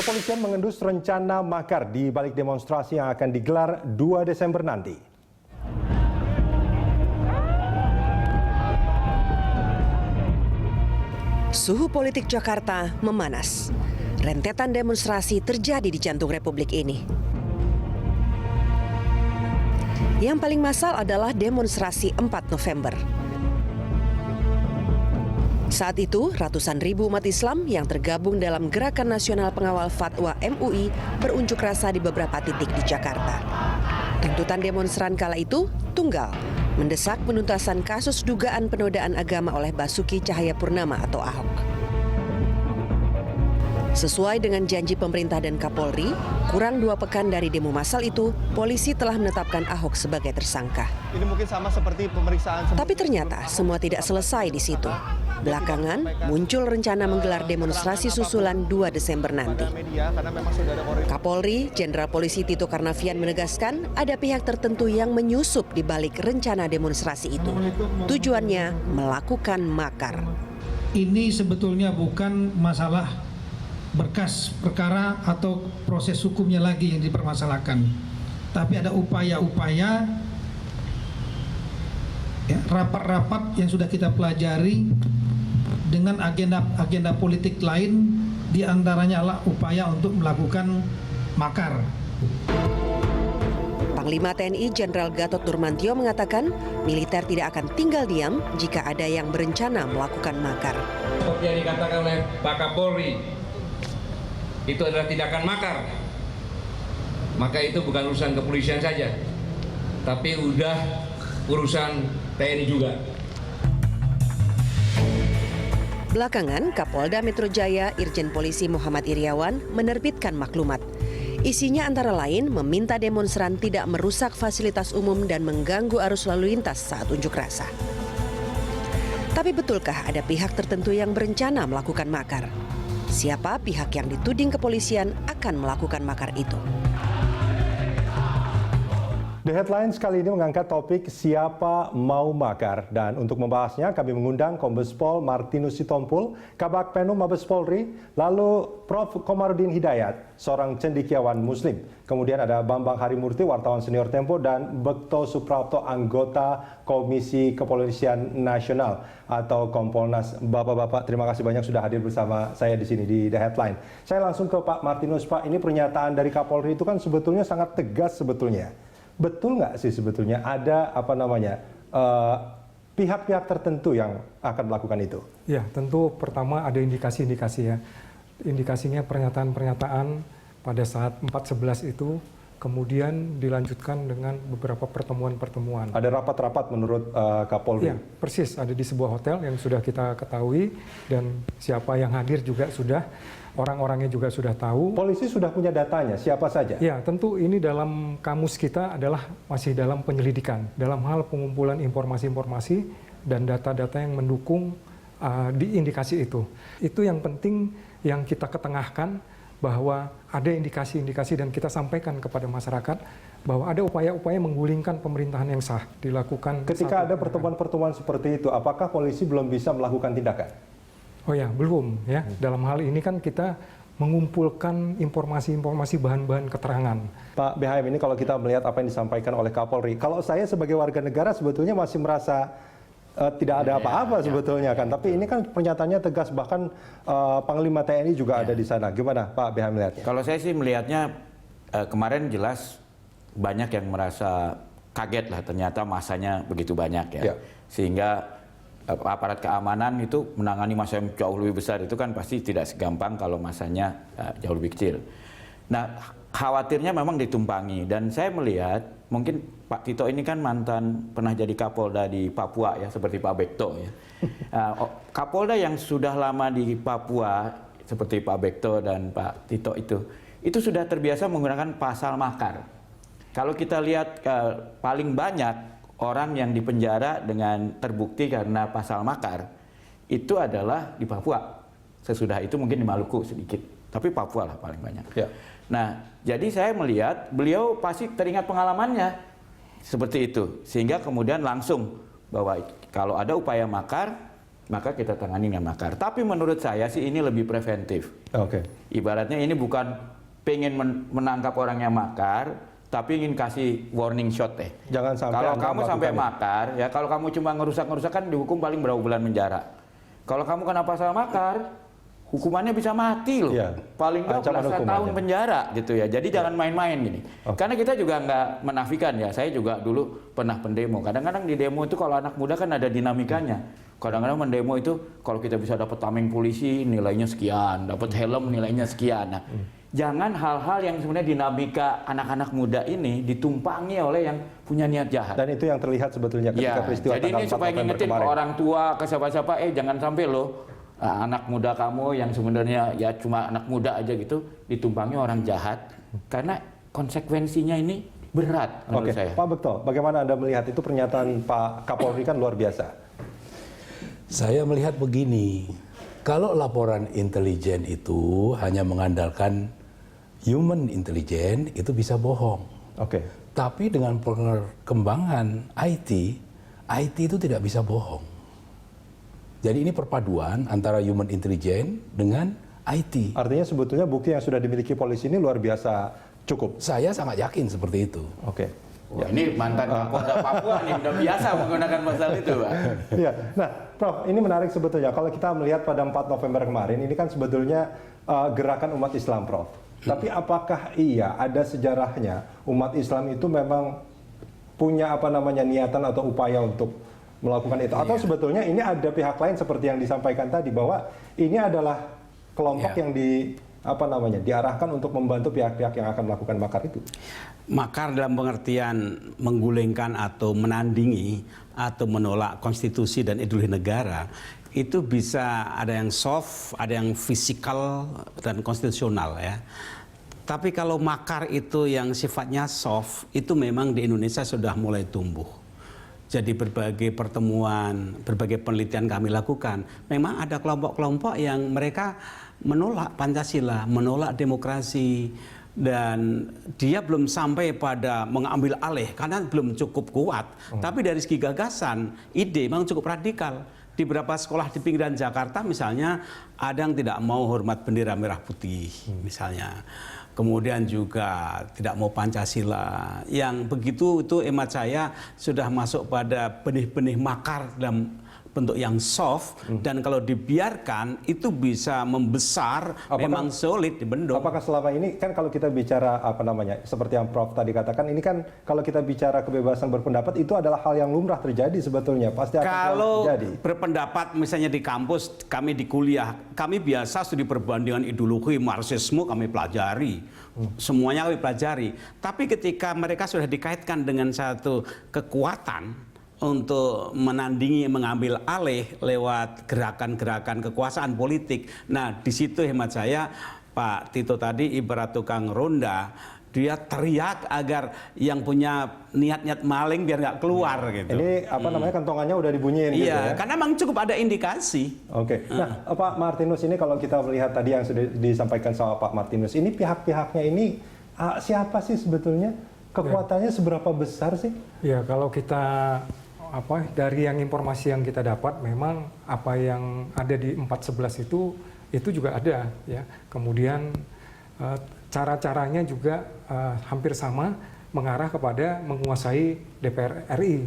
Kepolisian mengendus rencana makar di balik demonstrasi yang akan digelar 2 Desember nanti. Suhu politik Jakarta memanas. Rentetan demonstrasi terjadi di jantung Republik ini. Yang paling massal adalah demonstrasi 4 November. Saat itu, ratusan ribu umat Islam yang tergabung dalam Gerakan Nasional Pengawal Fatwa MUI berunjuk rasa di beberapa titik di Jakarta. Tuntutan demonstran kala itu tunggal, mendesak penuntasan kasus dugaan penodaan agama oleh Basuki Cahayapurnama atau Ahok. Sesuai dengan janji pemerintah dan Kapolri, kurang 2 pekan dari demo massal itu, polisi telah menetapkan Ahok sebagai tersangka. Ini mungkin sama seperti pemeriksaan. Tapi ternyata semua tidak selesai di situ. Belakangan muncul rencana menggelar demonstrasi susulan 2 Desember nanti. Kapolri, Jenderal Polisi Tito Karnavian menegaskan ada pihak tertentu yang menyusup di balik rencana demonstrasi itu. Tujuannya melakukan makar. Ini sebetulnya bukan masalah berkas perkara atau proses hukumnya lagi yang dipermasalahkan, tapi ada upaya-upaya rapat-rapat yang sudah kita pelajari dengan agenda politik lain, diantaranya adalah upaya untuk melakukan makar. Panglima TNI Jenderal Gatot Nurmantio mengatakan militer tidak akan tinggal diam jika ada yang berencana melakukan makar. Seperti yang dikatakan oleh Pak Kapolri, itu adalah tindakan makar. Maka itu bukan urusan kepolisian saja, tapi udah urusan TNI juga. Belakangan, Kapolda Metro Jaya Irjen Polisi Muhammad Iriawan menerbitkan maklumat. Isinya antara lain meminta demonstran tidak merusak fasilitas umum dan mengganggu arus lalu lintas saat unjuk rasa. Tapi betulkah ada pihak tertentu yang berencana melakukan makar? Siapa pihak yang dituding kepolisian akan melakukan makar itu? The Headlines kali ini mengangkat topik siapa mau makar, dan untuk membahasnya kami mengundang Kombes Pol Martinus Sitompul, Kabag Penum Mabes Polri, lalu Prof. Komarudin Hidayat, seorang cendekiawan Muslim. Kemudian ada Bambang Harimurti, wartawan senior Tempo, dan Bekto Suprapto, anggota Komisi Kepolisian Nasional atau Kompolnas. Bapak-bapak, terima kasih banyak sudah hadir bersama saya di sini di The Headline. Saya langsung ke Pak Martinus. Pak, ini pernyataan dari Kapolri itu kan sebetulnya sangat tegas sebetulnya. Betul nggak sih sebetulnya ada pihak-pihak tertentu yang akan melakukan itu? Ya, tentu pertama ada indikasi-indikasi ya. Indikasinya pernyataan-pernyataan pada saat 4/11 itu kemudian dilanjutkan dengan beberapa pertemuan-pertemuan. Ada rapat-rapat menurut Kapolri? Ya, persis. Ada di sebuah hotel yang sudah kita ketahui dan siapa yang hadir juga sudah, orang-orangnya juga sudah tahu. Polisi sudah punya datanya, siapa saja? Ya, tentu ini dalam kamus kita adalah masih dalam penyelidikan, dalam hal pengumpulan informasi-informasi dan data-data yang mendukung di indikasi itu. Itu yang penting yang kita ketengahkan, bahwa ada indikasi-indikasi dan kita sampaikan kepada masyarakat bahwa ada upaya-upaya menggulingkan pemerintahan yang sah dilakukan. Ketika ada pertemuan-pertemuan seperti itu, apakah polisi belum bisa melakukan tindakan? Oh ya, belum ya. Dalam hal ini kan kita mengumpulkan informasi-informasi bahan-bahan keterangan. Pak BHM, ini kalau kita melihat apa yang disampaikan oleh Kapolri, kalau saya sebagai warga negara sebetulnya masih merasa tidak ada apa-apa sebetulnya kan. Tapi ini kan pernyataannya tegas, bahkan Panglima TNI juga ada di sana. Gimana Pak BHM melihatnya? Kalau saya sih melihatnya kemarin jelas banyak yang merasa kaget lah, ternyata masanya begitu banyak ya. Sehingga aparat keamanan itu menangani massa yang jauh lebih besar itu kan pasti tidak segampang kalau masanya jauh lebih kecil. Nah, khawatirnya memang ditumpangi, dan saya melihat mungkin Pak Tito ini kan mantan pernah jadi Kapolda di Papua ya, seperti Pak Bekto ya. Kapolda yang sudah lama di Papua seperti Pak Bekto dan Pak Tito itu sudah terbiasa menggunakan pasal makar. Kalau kita lihat paling banyak orang yang dipenjara dengan terbukti karena pasal makar itu adalah di Papua. Sesudah itu mungkin di Maluku sedikit, tapi Papua lah paling banyak. Ya. Nah, jadi saya melihat beliau pasti teringat pengalamannya seperti itu, sehingga kemudian langsung bahwa kalau ada upaya makar maka kita tangani yang makar. Tapi menurut saya sih ini lebih preventif. Oke. Ibaratnya ini bukan pengen menangkap orang yang makar, tapi ingin kasih warning shot deh. Jangan sampai kalau Anda kamu sampai melakukan makar, ya kalau kamu cuma ngerusak-ngerusak kan dihukum paling berapa bulan penjara. Kalau kamu kena pasal makar, hukumannya bisa mati loh. Iya. Paling nggak Ancaman belasan hukumannya. tahun penjara gitu ya. Jadi jangan main-main gini. Karena kita juga nggak menafikan ya. Saya juga dulu pernah pendemo. Kadang-kadang di demo itu kalau anak muda kan ada dinamikanya. Kadang-kadang mendemo itu kalau kita bisa dapat tameng polisi nilainya sekian, dapat helm nilainya sekian. Nah, jangan hal-hal yang sebenarnya dinamika anak-anak muda ini ditumpangi oleh yang punya niat jahat. Dan itu yang terlihat sebetulnya ketika Ya, peristiwa jadi tanggal ini 4 supaya November ngingetin ke kemarin. orang tua, ke siapa-siapa, jangan sampai loh anak muda kamu yang sebenarnya ya cuma anak muda aja gitu ditumpangi orang jahat, karena konsekuensinya ini berat menurut Oke, saya. Pak Bekto, bagaimana Anda melihat itu pernyataan Pak Kapolri kan luar biasa. Saya melihat begini, kalau laporan intelijen itu hanya mengandalkan human intelligence itu bisa bohong. Oke. Tapi dengan perkembangan IT itu tidak bisa bohong. Jadi ini perpaduan antara human intelligence dengan IT. Artinya sebetulnya bukti yang sudah dimiliki polisi ini luar biasa cukup. Saya sangat yakin seperti itu. Oke. Wah, ini mantan Kapolda Papua nih udah biasa menggunakan pasal itu, Pak. Iya. Nah, Prof, ini menarik sebetulnya. Kalau kita melihat pada 4 November kemarin, ini kan sebetulnya gerakan umat Islam, Prof. Tapi apakah iya ada sejarahnya umat Islam itu memang punya niatan atau upaya untuk melakukan itu? Atau sebetulnya ini ada pihak lain seperti yang disampaikan tadi bahwa ini adalah kelompok yang diarahkan untuk membantu pihak-pihak yang akan melakukan makar itu? Makar dalam pengertian menggulingkan atau menandingi atau menolak konstitusi dan ideologi negara itu bisa ada yang soft, ada yang fisikal dan konstitusional ya. Tapi kalau makar itu yang sifatnya soft itu memang di Indonesia sudah mulai tumbuh. Jadi berbagai pertemuan, berbagai penelitian kami lakukan, memang ada kelompok-kelompok yang mereka menolak Pancasila, menolak demokrasi, dan dia belum sampai pada mengambil alih karena belum cukup kuat. Tapi dari segi gagasan, ide memang cukup radikal. Di beberapa sekolah di pinggiran Jakarta misalnya ada yang tidak mau hormat bendera merah putih misalnya. Kemudian juga tidak mau Pancasila. Yang begitu itu hemat saya sudah masuk pada benih-benih makar dalam bentuk yang soft, dan kalau dibiarkan itu bisa membesar, memang solid dibendung. Apakah selama ini kan kalau kita bicara seperti yang Prof tadi katakan, ini kan kalau kita bicara kebebasan berpendapat itu adalah hal yang lumrah terjadi sebetulnya, pasti akan kalau terjadi. Berpendapat misalnya di kampus, kami di kuliah, kami biasa studi perbandingan ideologi, marxisme kami pelajari, semuanya kami pelajari. Tapi ketika mereka sudah dikaitkan dengan satu kekuatan untuk menandingi, mengambil alih lewat gerakan-gerakan kekuasaan politik. Nah, di situ hemat saya, Pak Tito tadi ibarat tukang ronda, dia teriak agar yang punya niat-niat maling biar nggak keluar gitu. Ini kantongannya udah dibunyiin gitu ya. Karena memang cukup ada indikasi. Oke. Nah, Pak Martinus ini kalau kita melihat tadi yang sudah disampaikan sama Pak Martinus, ini pihak-pihaknya ini siapa sih sebetulnya? Kekuatannya seberapa besar sih? Ya, kalau kita dari yang informasi yang kita dapat, memang apa yang ada di 411 itu juga ada ya. Kemudian cara-caranya juga hampir sama, mengarah kepada menguasai DPR RI.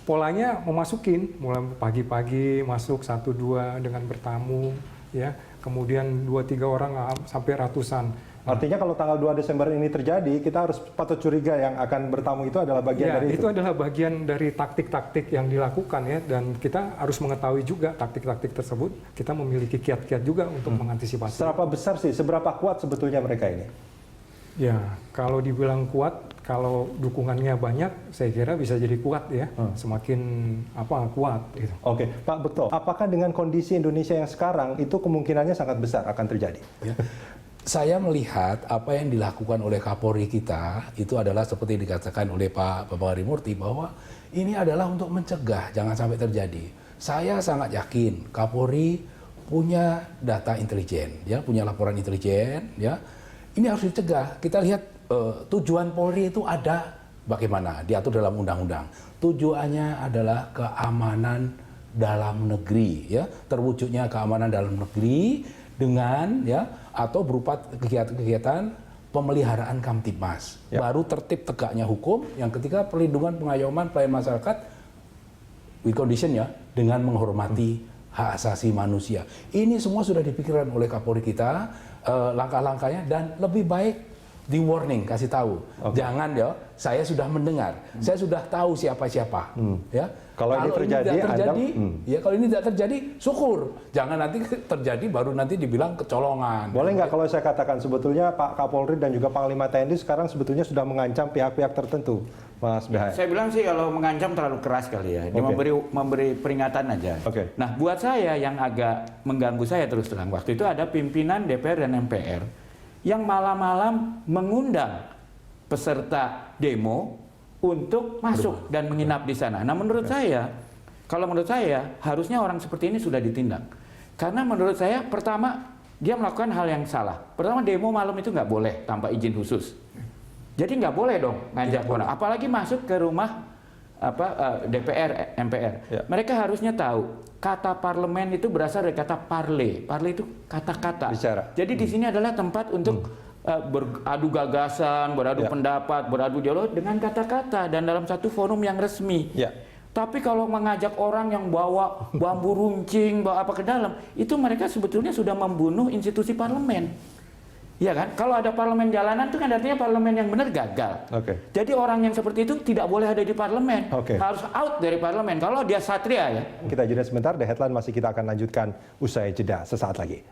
Polanya memasukin, mulai pagi-pagi masuk 1-2 dengan bertamu ya, kemudian 2-3 orang sampai ratusan. Artinya kalau tanggal 2 Desember ini terjadi, kita harus patut curiga yang akan bertamu itu adalah bagian dari itu. Itu adalah bagian dari taktik-taktik yang dilakukan ya, dan kita harus mengetahui juga taktik-taktik tersebut. Kita memiliki kiat-kiat juga untuk mengantisipasi. Seberapa besar sih, seberapa kuat sebetulnya mereka ini? Ya, kalau dibilang kuat, kalau dukungannya banyak, saya kira bisa jadi kuat ya, semakin kuat. Gitu. Oke, Pak Bekto, apakah dengan kondisi Indonesia yang sekarang itu kemungkinannya sangat besar akan terjadi? Ya. Saya melihat apa yang dilakukan oleh Kapolri kita itu adalah seperti dikatakan oleh Pak Bambang Harimurti, bahwa ini adalah untuk mencegah jangan sampai terjadi. Saya sangat yakin Kapolri punya data intelijen, ya, punya laporan intelijen, ya. Ini harus dicegah. Kita lihat tujuan Polri itu ada bagaimana diatur dalam undang-undang. Tujuannya adalah keamanan dalam negeri, ya, terwujudnya keamanan dalam negeri dengan ya atau berupa kegiatan-kegiatan pemeliharaan Kamtibmas. Ya. Baru tertib tegaknya hukum, yang ketiga perlindungan pengayoman pelayanan masyarakat with condition ya, dengan menghormati hak asasi manusia. Ini semua sudah dipikirkan oleh Kapolri kita, langkah-langkahnya, dan lebih baik di warning, kasih tahu. Jangan ya, saya sudah mendengar, saya sudah tahu siapa-siapa. Ya. Kalau ini terjadi, kalau ini tidak terjadi, syukur. Jangan nanti terjadi, baru nanti dibilang kecolongan. Boleh nggak kalau saya katakan sebetulnya Pak Kapolri dan juga Panglima TNI sekarang sebetulnya sudah mengancam pihak-pihak tertentu, Mas Behay? Saya bilang sih kalau mengancam terlalu keras kali ya. Dia memberi peringatan aja. Nah, buat saya yang agak mengganggu saya terus terang, waktu itu ada pimpinan DPR dan MPR yang malam-malam mengundang peserta demo untuk masuk dan menginap di sana. Nah, menurut saya, kalau menurut saya harusnya orang seperti ini sudah ditindak. Karena menurut saya, pertama dia melakukan hal yang salah. Pertama, demo malam itu nggak boleh tanpa izin khusus. Jadi nggak boleh dong ngajak orang, apalagi masuk ke rumah DPR, MPR. Ya. Mereka harusnya tahu kata parlemen itu berasal dari kata parle. Parle itu kata-kata. Bicara. Jadi di sini adalah tempat untuk beradu gagasan, beradu pendapat, beradu dialog dengan kata-kata dan dalam satu forum yang resmi. Ya. Tapi kalau mengajak orang yang bawa bambu runcing, bawa apa ke dalam, itu mereka sebetulnya sudah membunuh institusi parlemen. Iya kan? Kalau ada parlemen jalanan itu kan artinya parlemen yang benar gagal. Jadi orang yang seperti itu tidak boleh ada di parlemen. Harus out dari parlemen. Kalau dia satria ya. Kita jeda sebentar, The Headline masih kita akan lanjutkan usai jeda sesaat lagi.